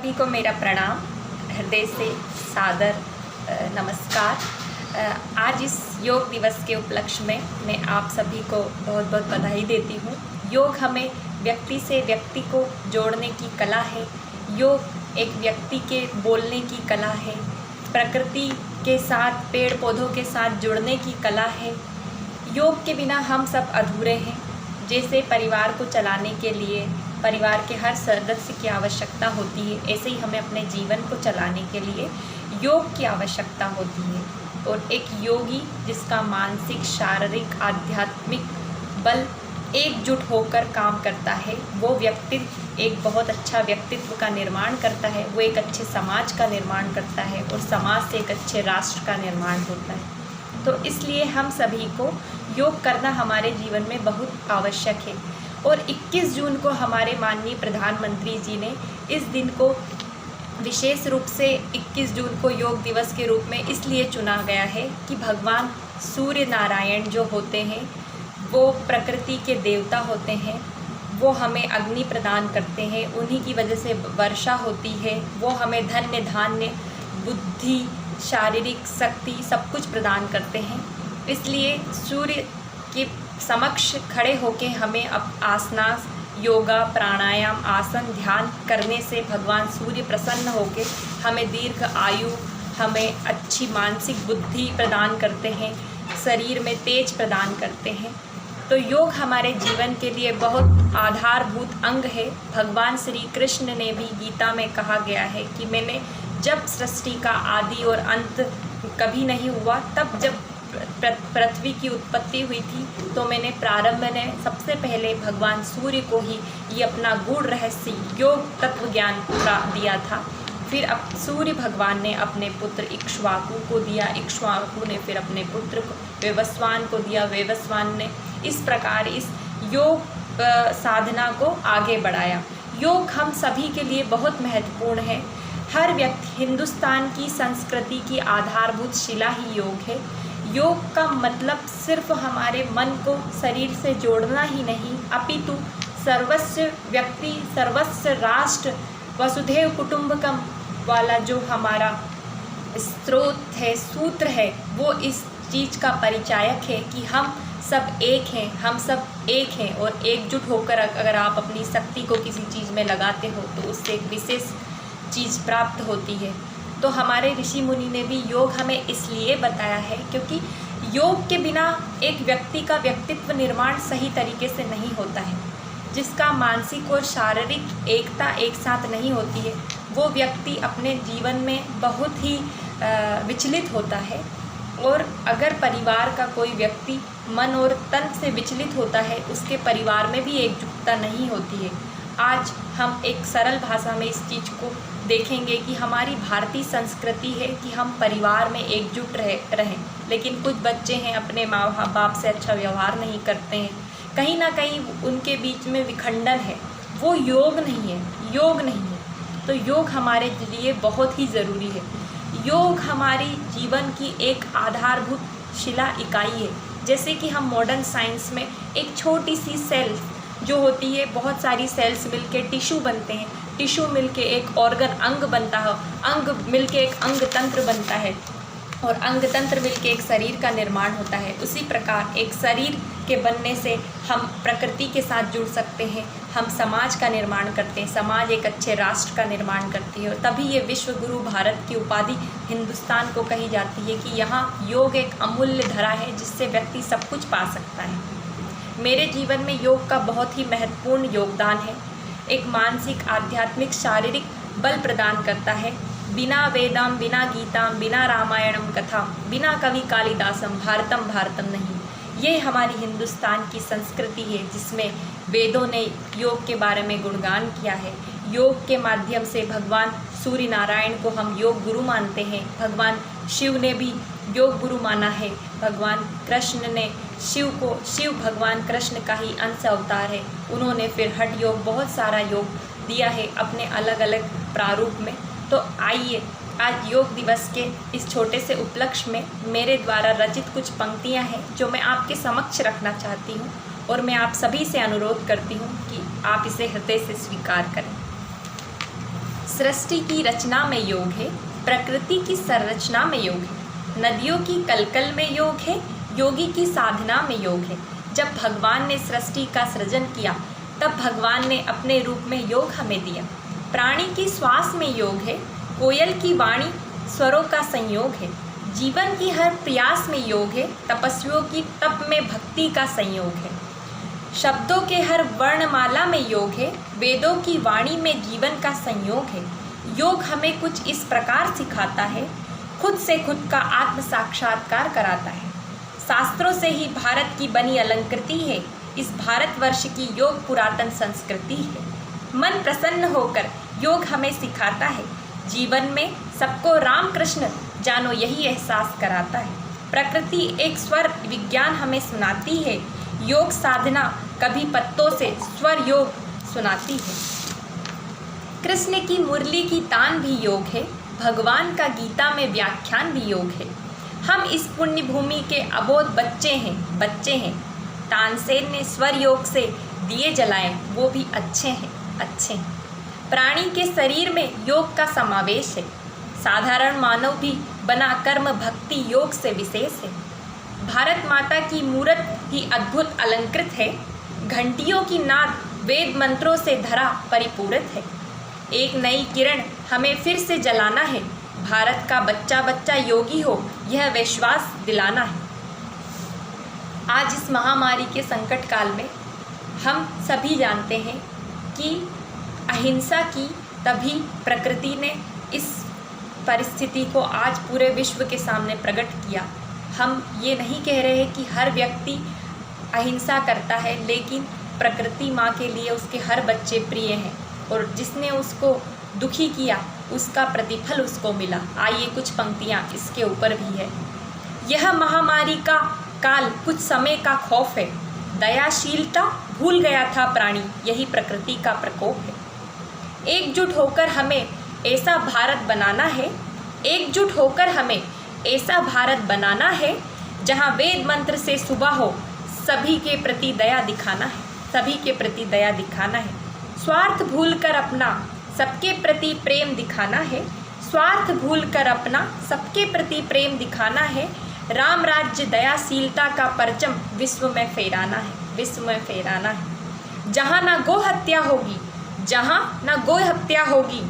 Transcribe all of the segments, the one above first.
सभी को मेरा प्रणाम, हृदय से सादर नमस्कार। आज इस योग दिवस के उपलक्ष्य में मैं आप सभी को बहुत बहुत बधाई देती हूँ। योग हमें व्यक्ति से व्यक्ति को जोड़ने की कला है। योग एक व्यक्ति के बोलने की कला है। प्रकृति के साथ, पेड़ पौधों के साथ जुड़ने की कला है। योग के बिना हम सब अधूरे हैं। जैसे परिवार को चलाने के लिए परिवार के हर सदस्य की आवश्यकता होती है, ऐसे ही हमें अपने जीवन को चलाने के लिए योग की आवश्यकता होती है। और एक योगी जिसका मानसिक, शारीरिक, आध्यात्मिक बल एकजुट होकर काम करता है, वो व्यक्ति एक बहुत अच्छा व्यक्तित्व का निर्माण करता है। वो एक अच्छे समाज का निर्माण करता है और समाज से एक अच्छे राष्ट्र का निर्माण होता है। तो इसलिए हम सभी को योग करना हमारे जीवन में बहुत आवश्यक है। और 21 जून को हमारे माननीय प्रधानमंत्री जी ने इस दिन को विशेष रूप से 21 जून को योग दिवस के रूप में इसलिए चुना गया है कि भगवान सूर्य नारायण जो होते हैं वो प्रकृति के देवता होते हैं। वो हमें अग्नि प्रदान करते हैं, उन्हीं की वजह से वर्षा होती है। वो हमें धन्य, धान्य, बुद्धि, शारीरिक शक्ति सब कुछ प्रदान करते हैं। इसलिए सूर्य के समक्ष खड़े होकर हमें अब आसनास, योगा, प्राणायाम, आसन, ध्यान करने से भगवान सूर्य प्रसन्न होकर हमें दीर्घ आयु, हमें अच्छी मानसिक बुद्धि प्रदान करते हैं, शरीर में तेज प्रदान करते हैं। तो योग हमारे जीवन के लिए बहुत आधारभूत अंग है। भगवान श्री कृष्ण ने भी गीता में कहा गया है कि मैंने जब सृष्टि का आदि और अंत कभी नहीं हुआ, तब जब पृथ्वी की उत्पत्ति हुई थी, तो मैंने प्रारंभ में सबसे पहले भगवान सूर्य को ही ये अपना गूढ़ रहस्य योग तत्व ज्ञान दिया था। फिर अब सूर्य भगवान ने अपने पुत्र इक्ष्वाकु को दिया, इक्ष्वाकु ने फिर अपने पुत्र को वैवस्वान को दिया, वैवस्वान ने इस प्रकार इस योग साधना को आगे बढ़ाया। योग हम सभी के लिए बहुत महत्वपूर्ण है। हर व्यक्ति, हिंदुस्तान की संस्कृति की आधारभूत शिला ही योग है। योग का मतलब सिर्फ हमारे मन को शरीर से जोड़ना ही नहीं, अपितु सर्वस्व व्यक्ति, सर्वस्व राष्ट्र, वसुधैव कुटुंबकम वाला जो हमारा स्रोत है, सूत्र है, वो इस चीज़ का परिचायक है कि हम सब एक हैं, हम सब एक हैं। और एकजुट होकर अगर आप अपनी शक्ति को किसी चीज़ में लगाते हो तो उससे एक विशेष चीज़ प्राप्त होती है। तो हमारे ऋषि मुनि ने भी योग हमें इसलिए बताया है क्योंकि योग के बिना एक व्यक्ति का व्यक्तित्व निर्माण सही तरीके से नहीं होता है। जिसका मानसिक और शारीरिक एकता एक साथ नहीं होती है, वो व्यक्ति अपने जीवन में बहुत ही विचलित होता है। और अगर परिवार का कोई व्यक्ति मन और तन से विचलित होता है, उसके परिवार में भी एकजुटता नहीं होती है। आज हम एक सरल भाषा में इस चीज़ को देखेंगे कि हमारी भारतीय संस्कृति है कि हम परिवार में एकजुट रहें, लेकिन कुछ बच्चे हैं अपने माँ बाप से अच्छा व्यवहार नहीं करते हैं। कहीं ना कहीं उनके बीच में विखंडन है। वो योग नहीं है, योग नहीं है। तो योग हमारे लिए बहुत ही ज़रूरी है। योग हमारी जीवन की एक आधारभूत शिला इकाई है। जैसे कि हम मॉडर्न साइंस में एक छोटी सी सेल जो होती है, बहुत सारी सेल्स मिलके टिश्यू बनते हैं, टिश्यू मिलके एक ऑर्गन अंग बनता है, अंग मिलके एक अंग तंत्र बनता है, और अंग तंत्र मिलके एक शरीर का निर्माण होता है। उसी प्रकार एक शरीर के बनने से हम प्रकृति के साथ जुड़ सकते हैं, हम समाज का निर्माण करते हैं, समाज एक अच्छे राष्ट्र का निर्माण करती है। और तभी ये विश्व गुरु भारत की उपाधि हिंदुस्तान को कही जाती है कि यहाँ योग एक अमूल्य धरा है जिससे व्यक्ति सब कुछ पा सकता है। मेरे जीवन में योग का बहुत ही महत्वपूर्ण योगदान है। एक मानसिक, आध्यात्मिक, शारीरिक बल प्रदान करता है। बिना वेदाम, बिना गीताम, बिना रामायणम कथाम, बिना कवि कालिदासम भारतम भारतम नहीं। ये हमारी हिंदुस्तान की संस्कृति है जिसमें वेदों ने योग के बारे में गुणगान किया है। योग के माध्यम से भगवान सूर्य नारायण को हम योग गुरु मानते हैं। भगवान शिव ने भी योग गुरु माना है। भगवान कृष्ण ने शिव भगवान कृष्ण का ही अंश अवतार है। उन्होंने फिर हठ योग, बहुत सारा योग दिया है अपने अलग अलग प्रारूप में। तो आइए आज योग दिवस के इस छोटे से उपलक्ष्य में मेरे द्वारा रचित कुछ पंक्तियां हैं जो मैं आपके समक्ष रखना चाहती हूँ, और मैं आप सभी से अनुरोध करती हूँ कि आप इसे हृदय से स्वीकार करें। सृष्टि की रचना में योग है, प्रकृति की संरचना में योग है, नदियों की कलकल में योग है, योगी की साधना में योग है। जब भगवान ने सृष्टि का सृजन किया तब भगवान ने अपने रूप में योग हमें दिया। प्राणी की श्वास में योग है, कोयल की वाणी स्वरों का संयोग है, जीवन की हर प्रयास में योग है, तपस्वियों की तप में भक्ति का संयोग है। शब्दों के हर वर्णमाला में योग है, वेदों की वाणी में जीवन का संयोग है। योग हमें कुछ इस प्रकार सिखाता है, खुद से खुद का आत्म साक्षात्कार कराता है। शास्त्रों से ही भारत की बनी अलंकृति है, इस भारतवर्ष की योग पुरातन संस्कृति है। मन प्रसन्न होकर योग हमें सिखाता है, जीवन में सबको राम कृष्ण जानो यही एहसास कराता है। प्रकृति एक स्वर विज्ञान हमें सुनाती है, योग साधना कभी पत्तों से स्वर योग सुनाती है। कृष्ण की मुरली की तान भी योग है, भगवान का गीता में व्याख्यान भी योग है। हम इस पुण्य भूमि के अबोध बच्चे हैं। तानसेन ने स्वर योग से दिए जलाए, वो भी अच्छे हैं। प्राणी के शरीर में योग का समावेश है, साधारण मानव भी बना कर्म भक्ति योग से विशेष है। भारत माता की मूरत ही अद्भुत अलंकृत है, घंटियों की नाद वेद मंत्रों से धरा परिपूरित है। एक नई किरण हमें फिर से जलाना है, भारत का बच्चा बच्चा योगी हो यह विश्वास दिलाना है। आज इस महामारी के संकट काल में हम सभी जानते हैं कि अहिंसा की तभी प्रकृति ने इस परिस्थिति को आज पूरे विश्व के सामने प्रकट किया। हम ये नहीं कह रहे कि हर व्यक्ति अहिंसा करता है, लेकिन प्रकृति माँ के लिए उसके हर बच्चे प्रिय हैं और जिसने उसको दुखी किया उसका प्रतिफल उसको मिला। आइए कुछ पंक्तियाँ इसके ऊपर भी है। यह महामारी का काल कुछ समय का खौफ है, दयाशीलता भूल गया था प्राणी, यही प्रकृति का प्रकोप है। एकजुट होकर हमें ऐसा भारत बनाना है, एकजुट होकर हमें ऐसा भारत बनाना है जहाँ वेद मंत्र से सुबह हो, सभी के प्रति दया दिखाना है, सभी के प्रति दया दिखाना है। स्वार्थ भूलकर अपना सबके प्रति प्रेम दिखाना है, स्वार्थ भूलकर अपना सबके प्रति प्रेम दिखाना है। राम राज्य दयाशीलता का परचम विश्व में फहराना है, विश्व में फहराना है। जहाँ ना गो हत्या होगी, जहाँ ना गो हत्या होगी,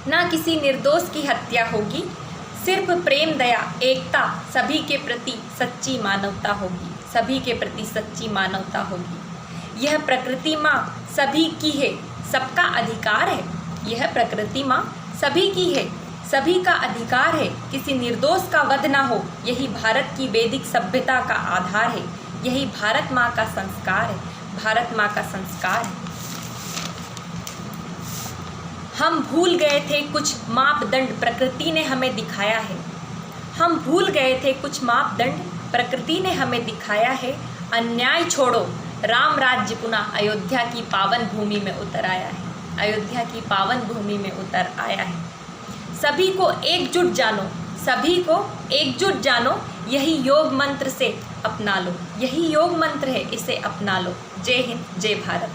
ना किसी निर्दोष की हत्या होगी, सिर्फ प्रेम दया एकता सभी के प्रति सच्ची मानवता होगी, सभी के प्रति सच्ची मानवता होगी। यह प्रकृति माँ सभी की है, सबका अधिकार है। यह प्रकृति माँ सभी की है, सभी का अधिकार है। किसी निर्दोष का वध ना हो, यही भारत की वैदिक सभ्यता का आधार है, यही भारत माँ का संस्कार है, भारत माँ का संस्कार है। हम भूल गए थे कुछ मापदंड प्रकृति ने हमें दिखाया है, हम भूल गए थे कुछ मापदंड प्रकृति ने हमें दिखाया है। अन्याय छोड़ो, राम राज्य पुनः अयोध्या की पावन भूमि में उतर आया है, अयोध्या की पावन भूमि में उतर आया है। सभी को एकजुट जानो, सभी को एकजुट जानो, यही योग मंत्र से अपना लो, यही योग मंत्र है, इसे अपना लो। जय हिंद, जय भारत।